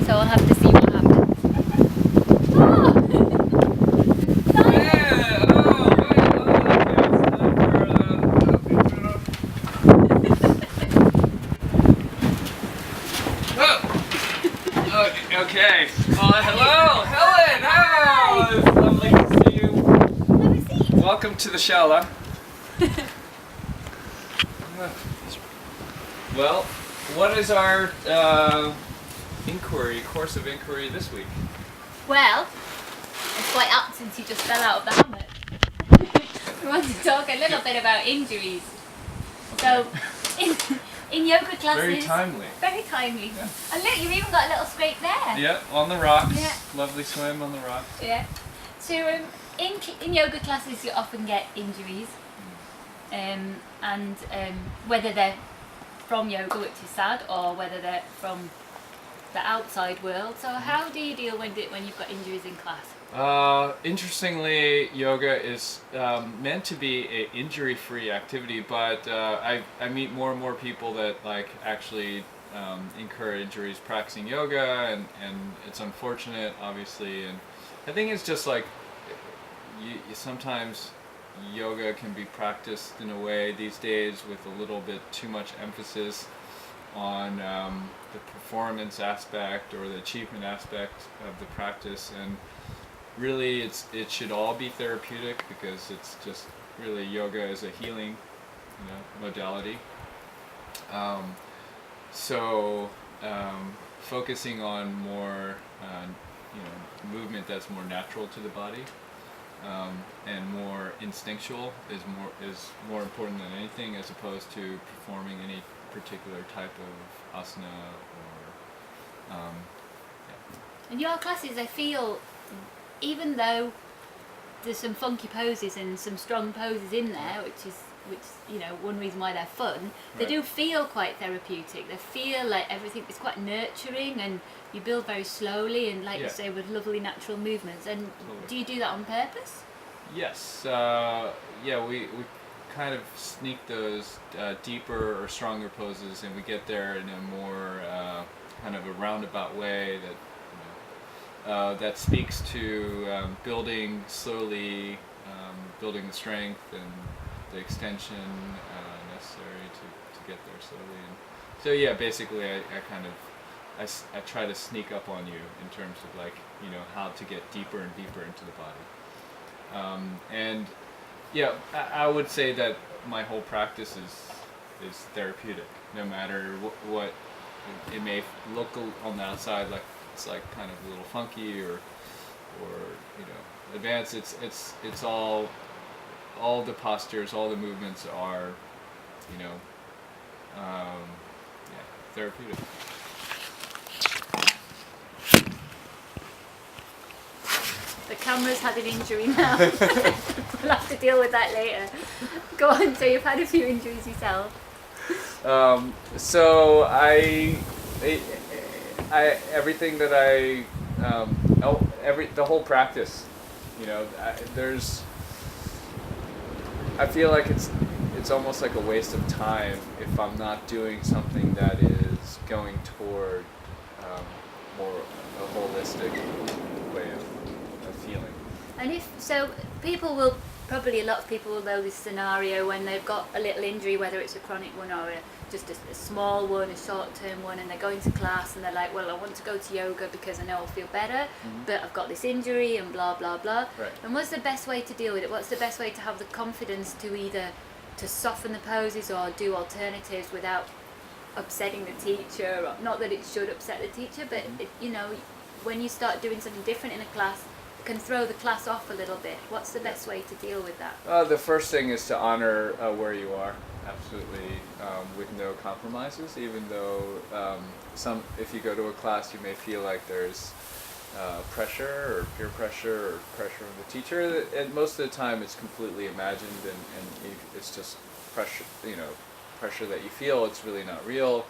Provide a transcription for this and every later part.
So I'll have to see what happens. Oh! Yeah, oh, okay. Hello, Helen. Hello. It's lovely to see you. Have a seat. Welcome to the Shella. Well, what is our course of inquiry this week? Well, it's quite apt since you just fell out of the hammock. We want to talk a little bit about injuries. So, in yoga classes... Very timely. Very timely. Yeah. And look, you've even got a little scrape there. Yeah, on the rocks. Yeah. Lovely swim on the rocks. Yeah. So in yoga classes you often get injuries, and whether they're from yoga, which is sad, or whether they're from the outside world. So how do you deal when you've got injuries in class? Interestingly, yoga is meant to be an injury-free activity, but I meet more and more people that actually incur injuries practicing yoga, and it's unfortunate, obviously. And I think it's just sometimes yoga can be practiced in a way these days with a little bit too much emphasis on the performance aspect or the achievement aspect of the practice, and really it should all be therapeutic, because it's just really yoga is a healing modality. Focusing on more movement that's more natural to the body, and more instinctual is more important than anything, as opposed to performing any particular type of asana or In your classes, I feel, even though there's some funky poses and some strong poses in there, which one reason why they're fun, they do feel quite therapeutic. They feel like everything is quite nurturing, and you build very slowly, and you say, with lovely natural movements. And do you do that on purpose? Yes. We kind of sneak those deeper or stronger poses, and we get there in a more kind of a roundabout way that speaks to building slowly, building the strength and the extension necessary to get there slowly. And so basically I try to sneak up on you in terms of how to get deeper and deeper into the body. I would say that my whole practice is therapeutic, no matter what it may look on the outside like. It's kind of a little funky or advanced. It's all the postures, all the movements are therapeutic. The camera's had an injury now. We'll have to deal with that later. Go on, so you've had a few injuries yourself. So everything that the whole practice, I feel like it's almost like a waste of time if I'm not doing something that is going toward more a holistic way of feeling. And a lot of people will know this scenario when they've got a little injury, whether it's a chronic one or just a small one, a short-term one, and they're going to class and they're like, well, I want to go to yoga because I know I'll feel better, but I've got this injury and blah, blah, blah. Right. And what's the best way to deal with it? What's the best way to have the confidence to either to soften the poses or do alternatives without upsetting the teacher? Or, not that it should upset the teacher, but when you start doing something different in a class, can throw the class off a little bit. What's the best way to deal with that? The first thing is to honor where you are, absolutely, with no compromises. Even though if you go to a class, you may feel like there's pressure or peer pressure or pressure from the teacher. And most of the time, it's completely imagined, and it's just pressure. Pressure that you feel. It's really not real.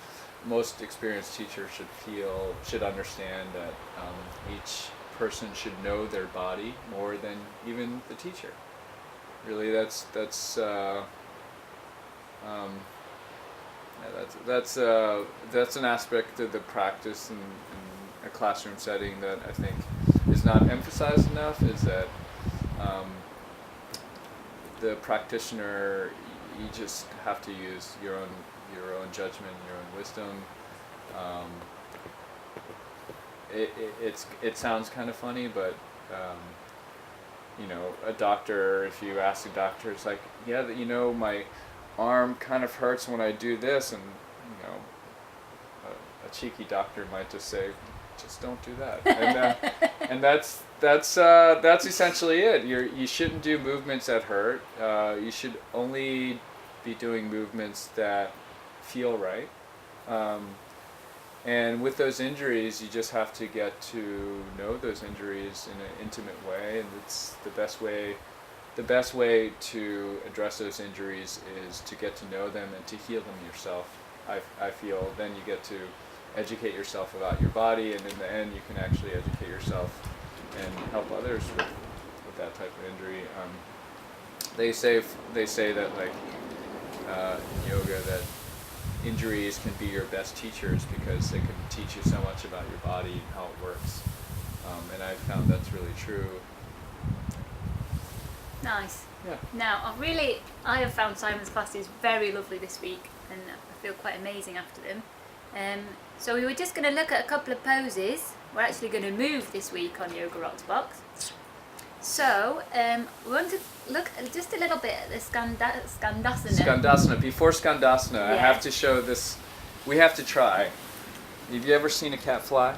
Most experienced teachers should understand that each person should know their body more than even the teacher. Really, that's that's an aspect of the practice, and a classroom setting that I think is not emphasized enough is that the practitioner, you just have to use your own judgment, your own wisdom. It sounds kind of funny, but a doctor, if you ask a doctor, it's like, yeah, my arm kind of hurts when I do this, and a cheeky doctor might just say, just don't do that, and that's essentially it. You shouldn't do movements that hurt. You should only be doing movements that feel right. And with those injuries, you just have to get to know those injuries in an intimate way, and it's the best way. The best way to address those injuries is to get to know them and to heal them yourself. I feel then you get to educate yourself about your body, and in the end, you can actually educate yourself and help others with that type of injury. They say that in yoga that injuries can be your best teachers because they can teach you so much about your body and how it works. And I've found that's really true. Nice. Yeah. Now, I have found Simon's classes very lovely this week, and I feel quite amazing after them. So we were just going to look at a couple of poses. We're actually going to move this week on Yoga Rocks Box. So we want to look just a little bit at the Skandasana. Skandasana. Before Skandasana, I Yeah. have to show this. We have to try. Have you ever seen a cat fly?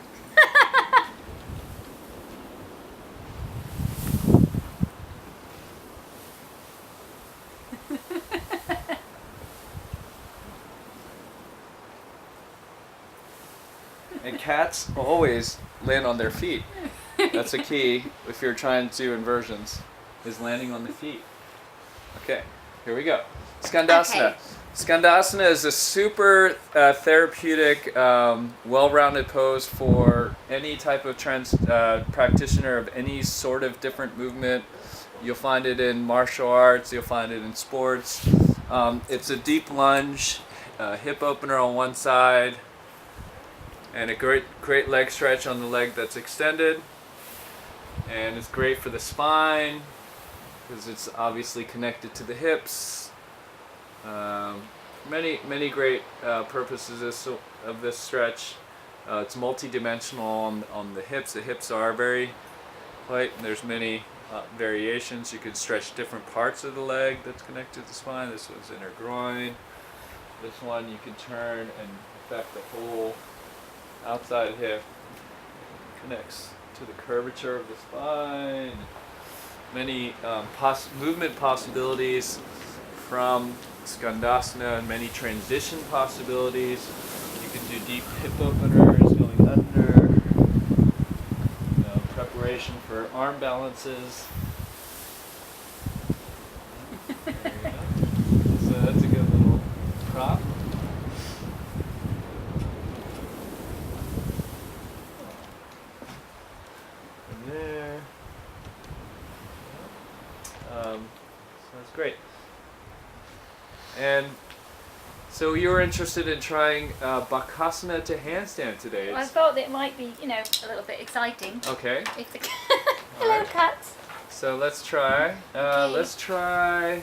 And cats always land on their feet. That's a key if you're trying to do inversions, is landing on the feet. Okay, here we go. Skandasana. Okay. Skandasana is a super therapeutic, well-rounded pose for any type of practitioner of any sort of different movement. You'll find it in martial arts, you'll find it in sports. It's a deep lunge, hip opener on one side, and a great leg stretch on the leg that's extended. And it's great for the spine because it's obviously connected to the hips. Many great purposes of this stretch. It's multi-dimensional on the hips. The hips are very light, and there's many variations. You can stretch different parts of the leg that's connected to the spine. This one's inner groin. This one you can turn and affect the whole outside hip. Connects to the curvature of the spine. Many movement possibilities from Skandasana, and many transition possibilities. You can do deep hip openers going under. Preparation for arm balances. There you go. So that's a good little prop. There. So that's great. And so you were interested in trying Bakasana to handstand today. I thought that it might be, a little bit exciting. Okay. If the Hello, Alright. cats. So let's try. Okay. Let's try.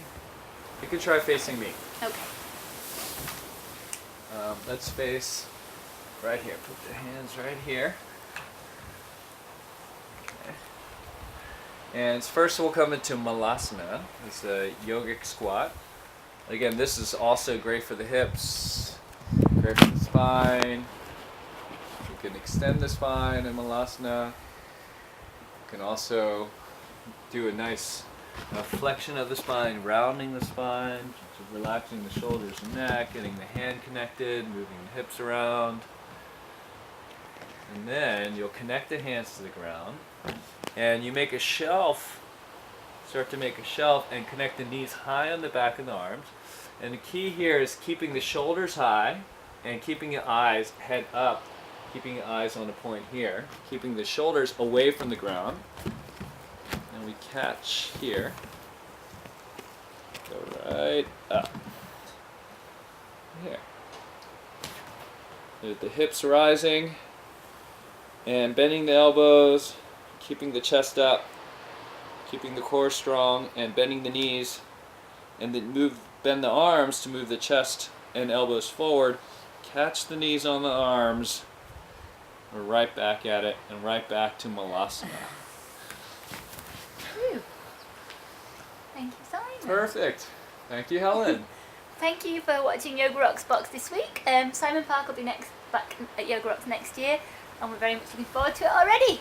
You can try facing me. Okay. Let's face right here. Put your hands right here. Okay. And first we'll come into Malasana. It's a yogic squat. Again, this is also great for the hips, great for the spine. You can extend the spine in Malasana. You can also do a nice flexion of the spine, rounding the spine, relaxing the shoulders and neck, getting the hand connected, moving the hips around. And then you'll connect the hands to the ground, and you make a shelf. Start to make a shelf and connect the knees high on the back of the arms. And the key here is keeping the shoulders high and keeping your eyes head up, keeping your eyes on a point here, keeping the shoulders away from the ground. And we catch here. Go right up. Here. With the hips rising. And bending the elbows, keeping the chest up, keeping the core strong, and bending the knees. And then bend the arms to move the chest and elbows forward. Catch the knees on the arms. We're right back at it, and right back to Malasana. Whew. Thank you, Simon. Perfect. Thank you, Helen. Thank you for watching Yoga Rocks Box this week. Simon Park will be back at Yoga Rocks next year, and we're very much looking forward to it already.